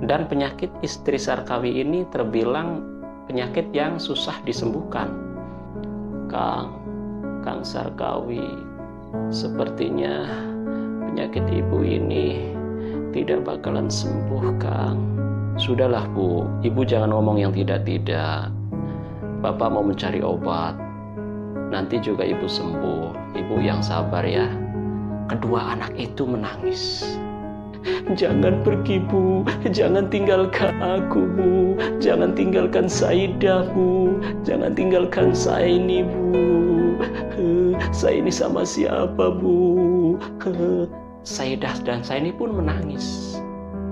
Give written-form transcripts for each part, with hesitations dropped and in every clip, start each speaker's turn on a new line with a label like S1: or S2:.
S1: Dan penyakit istri Sarkawi ini terbilang penyakit yang susah disembuhkan. Kang Sarkawi, sepertinya penyakit ibu ini tidak bakalan sembuh, Kang. Sudahlah Bu, ibu jangan ngomong yang tidak-tidak. Bapak mau mencari obat. Nanti juga ibu sembuh. Ibu yang sabar ya. Kedua anak itu menangis. Jangan pergi Bu, jangan tinggalkan aku Bu, jangan tinggalkan Saidah Bu, jangan tinggalkan Saini Bu. Saini sama siapa Bu? Saidah dan Saini pun menangis.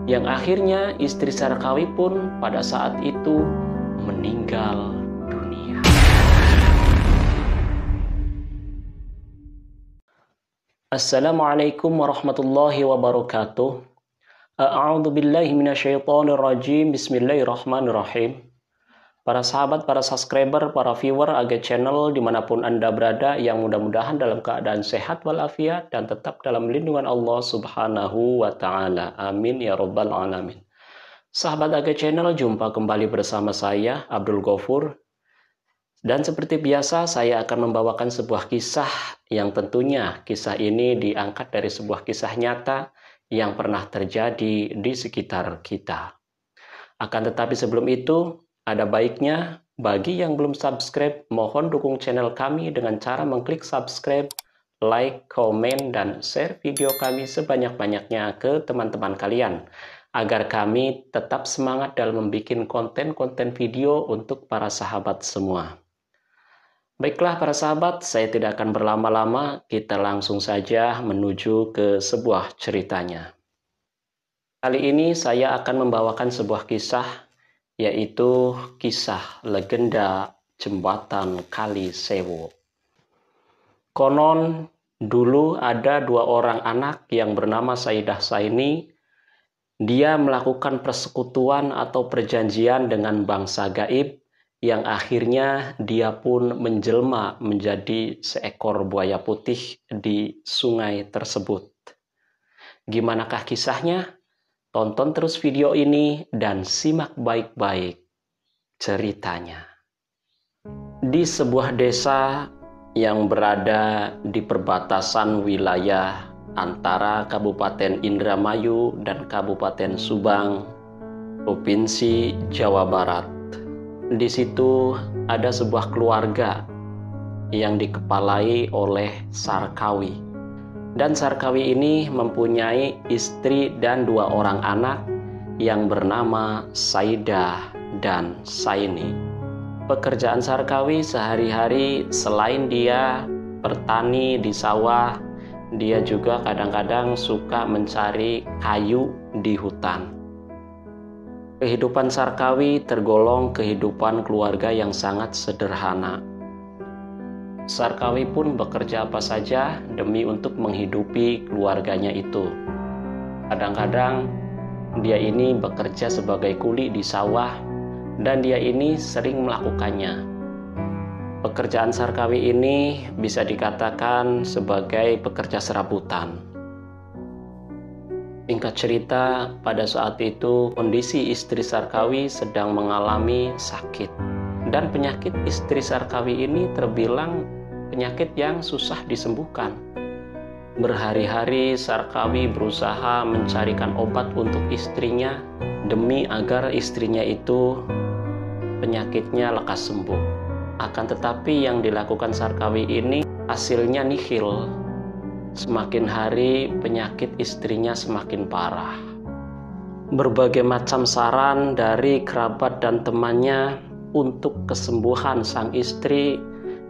S1: Yang akhirnya istri Sarkawi pun pada saat itu meninggal dunia. Assalamualaikum warahmatullahi wabarakatuh. A'udzu billahi minasyaitonir rajim. Bismillahirrahmanirrahim. Para sahabat, para subscriber, para viewer AG Channel dimanapun Anda berada, yang mudah-mudahan dalam keadaan sehat walafiat dan tetap dalam lindungan Allah Subhanahu wa Ta'ala. Amin ya Rabbal Alamin. Sahabat AG Channel, jumpa kembali bersama saya Abdul Ghafur. Dan seperti biasa, saya akan membawakan sebuah kisah yang tentunya kisah ini diangkat dari sebuah kisah nyata yang pernah terjadi di sekitar kita. Akan tetapi sebelum itu, ada baiknya bagi yang belum subscribe, mohon dukung channel kami dengan cara mengklik subscribe, like, komen, dan share video kami sebanyak-banyaknya ke teman-teman kalian, agar kami tetap semangat dalam membuat konten-konten video untuk para sahabat semua. Baiklah para sahabat, saya tidak akan berlama-lama, kita langsung saja menuju ke sebuah ceritanya. Kali ini saya akan membawakan sebuah kisah, yaitu kisah legenda Jembatan Kali Sewu. Konon dulu ada dua orang anak yang bernama Saidah Saini. Dia melakukan persekutuan atau perjanjian dengan bangsa gaib, yang akhirnya dia pun menjelma menjadi seekor buaya putih di sungai tersebut. Gimanakah kisahnya? Tonton terus video ini dan simak baik-baik ceritanya. Di sebuah desa yang berada di perbatasan wilayah antara Kabupaten Indramayu dan Kabupaten Subang, Provinsi Jawa Barat. Di situ ada sebuah keluarga yang dikepalai oleh Sarkawi. Dan Sarkawi ini mempunyai istri dan dua orang anak yang bernama Saidah dan Saini. Pekerjaan Sarkawi sehari-hari selain dia bertani di sawah, dia juga kadang-kadang suka mencari kayu di hutan. Kehidupan Sarkawi tergolong kehidupan keluarga yang sangat sederhana. Sarkawi pun bekerja apa saja demi untuk menghidupi keluarganya itu. Kadang-kadang dia ini bekerja sebagai kuli di sawah dan dia ini sering melakukannya. Pekerjaan Sarkawi ini bisa dikatakan sebagai pekerja serabutan. Singkat cerita, pada saat itu kondisi istri Sarkawi sedang mengalami sakit. Dan penyakit istri Sarkawi ini terbilang penyakit yang susah disembuhkan. Berhari-hari Sarkawi berusaha mencarikan obat untuk istrinya demi agar istrinya itu penyakitnya lekas sembuh. Akan tetapi yang dilakukan Sarkawi ini hasilnya nihil. Semakin hari penyakit istrinya semakin parah. Berbagai macam saran dari kerabat dan temannya untuk kesembuhan sang istri,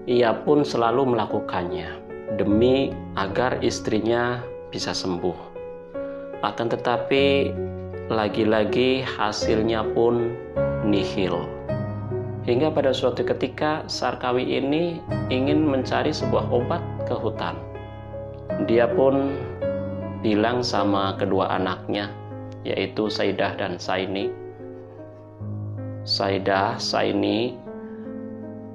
S1: ia pun selalu melakukannya demi agar istrinya bisa sembuh. Akan tetapi lagi-lagi hasilnya pun nihil. Hingga pada suatu ketika Sarkawi ini ingin mencari sebuah obat ke hutan. Dia pun bilang sama kedua anaknya, yaitu Saidah dan Saini. Saidah, Saini,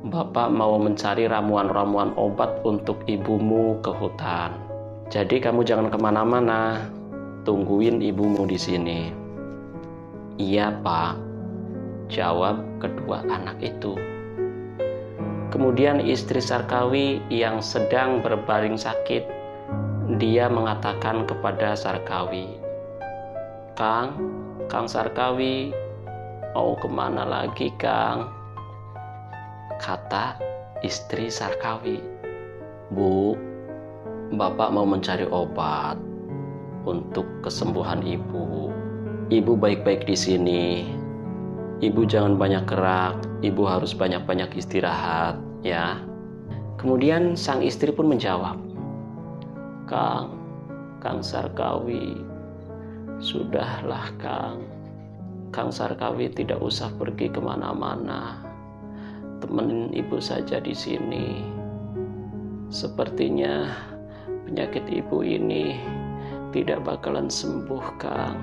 S1: Bapak mau mencari ramuan-ramuan obat untuk ibumu ke hutan. Jadi kamu jangan kemana-mana, tungguin ibumu di sini. "Iya, Pak," jawab kedua anak itu. Kemudian istri Sarkawi yang sedang berbaring sakit, dia mengatakan kepada Sarkawi, Kang Sarkawi, mau kemana lagi, Kang?" Kata istri Sarkawi, "Bu, Bapak mau mencari obat untuk kesembuhan Ibu. Ibu baik-baik di sini. Ibu jangan banyak gerak, Ibu harus banyak-banyak istirahat, ya." Kemudian sang istri pun menjawab, Kang Sarkawi, sudahlah Kang Sarkawi tidak usah pergi kemana-mana. Temenin Ibu saja di sini. Sepertinya penyakit Ibu ini tidak bakalan sembuh, Kang."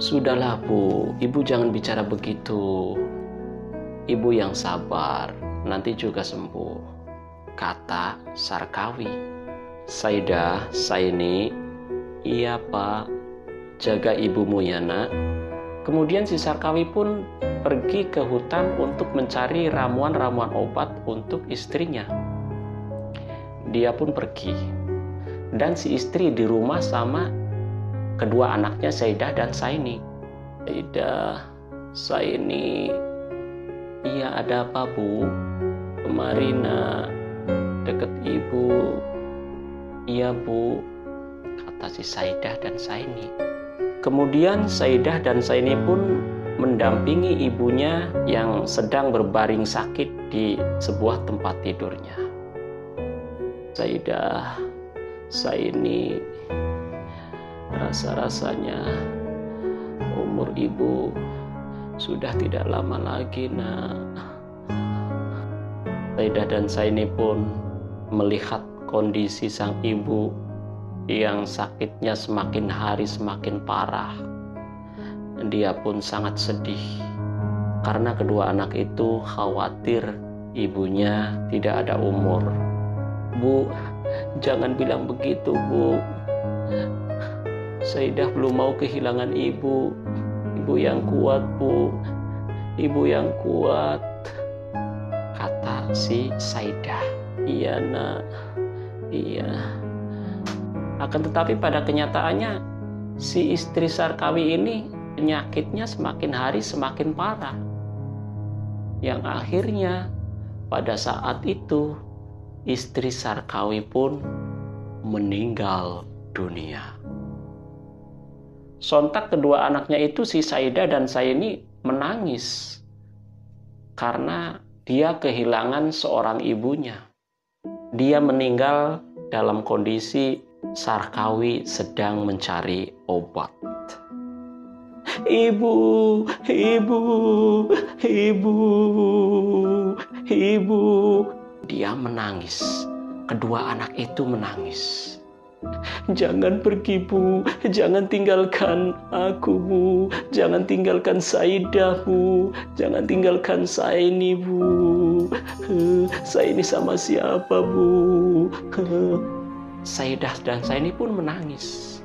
S1: "Sudahlah, Bu, Ibu jangan bicara begitu. Ibu yang sabar, nanti juga sembuh," kata Sarkawi. "Saidah, Saini." "Iya, Pak, jaga ibumu ya, Nak." Kemudian si Sarkawi pun pergi ke hutan untuk mencari ramuan-ramuan obat untuk istrinya. Dia pun pergi. Dan si istri di rumah sama kedua anaknya Saidah dan Saini. "Saidah, Saini." "Iya, ada apa, Bu?" "Kemari, Nak, deket Ibu." "Iya, Bu," kata si Saidah dan Saini. Kemudian Saidah dan Saini pun mendampingi ibunya yang sedang berbaring sakit di sebuah tempat tidurnya. "Saidah, Saini, rasa-rasanya umur Ibu sudah tidak lama lagi, Nak." Saidah dan Saini pun melihat kondisi sang ibu yang sakitnya semakin hari semakin parah. Dia pun sangat sedih karena kedua anak itu khawatir ibunya tidak ada umur. "Bu, jangan bilang begitu, Bu. Saidah belum mau kehilangan Ibu. Ibu yang kuat, Bu. Ibu yang kuat," kata si Saidah. "Iya, Nak. Iya." Akan tetapi pada kenyataannya si istri Sarkawi ini penyakitnya semakin hari semakin parah. Yang akhirnya pada saat itu istri Sarkawi pun meninggal dunia. Sontak kedua anaknya itu, si Saidah dan Saini, menangis karena dia kehilangan seorang ibunya. Dia meninggal dalam kondisi Sarkawi sedang mencari obat. "Ibu, Ibu, Ibu, Ibu." Dia menangis. Kedua anak itu menangis. "Jangan pergi, Bu. Jangan tinggalkan aku, Bu. Jangan tinggalkan Saidah, Bu. Jangan tinggalkan Saini, Bu. Saini sama siapa, Bu?" Saidah dan Saini pun menangis.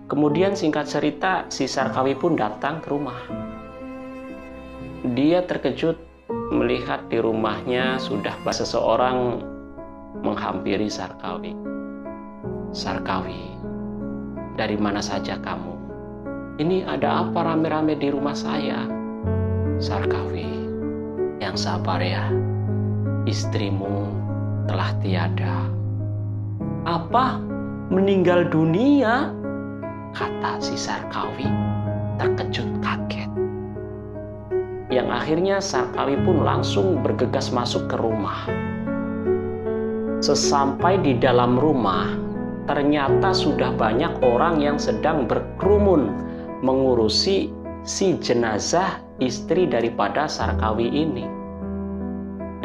S1: Kemudian singkat cerita, si Sarkawi pun datang ke rumah. Dia terkejut melihat di rumahnya sudah seseorang menghampiri Sarkawi. "Sarkawi, dari mana saja kamu? Ini ada apa rame-rame di rumah saya?" "Sarkawi, yang sabar ya. Istrimu telah tiada." "Apa? Meninggal dunia?" kata si Sarkawi, terkejut kaget. Yang akhirnya Sarkawi pun langsung bergegas masuk ke rumah. Sesampai di dalam rumah, ternyata sudah banyak orang yang sedang berkerumun mengurusi si jenazah istri daripada Sarkawi ini.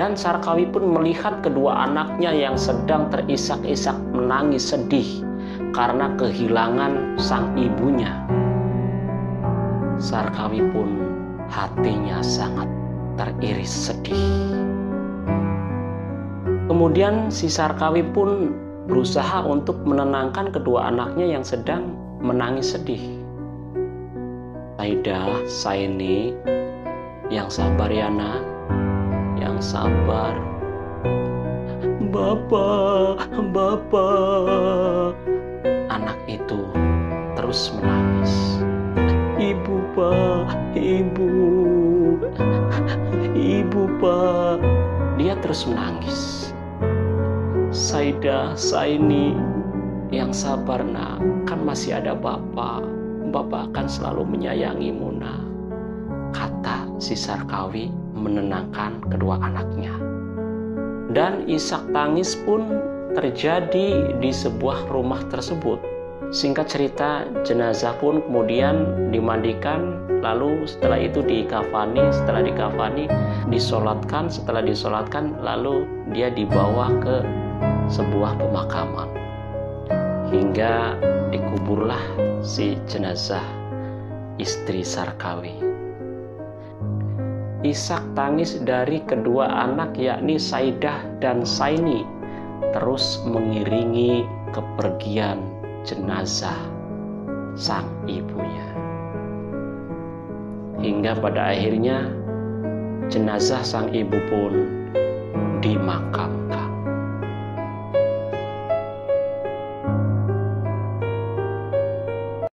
S1: Dan Sarkawi pun melihat kedua anaknya yang sedang terisak-isak menangis sedih karena kehilangan sang ibunya. Sarkawi pun hatinya sangat teriris sedih. Kemudian si Sarkawi pun berusaha untuk menenangkan kedua anaknya yang sedang menangis sedih. Saidah, Saini, yang sabar ya nak, yang sabar. Bapak, bapak. Anak itu terus menangis. Ibu pak, ibu pak. Dia terus menangis. Saidah, Saini, yang sabar nak, kan masih ada bapak. Bapak akan selalu menyayangimu nak, kata si Sarkawi menenangkan kedua anaknya. Dan isak tangis pun terjadi di sebuah rumah tersebut. Singkat cerita, jenazah pun kemudian dimandikan, lalu setelah itu dikafani, setelah dikafani disolatkan, setelah disolatkan lalu dia dibawa ke sebuah pemakaman hingga dikuburlah si jenazah istri Sarkawi. Isak tangis dari kedua anak yakni Saidah dan Saini terus mengiringi kepergian jenazah sang ibunya. Hingga pada akhirnya jenazah sang ibu pun dimakamkan.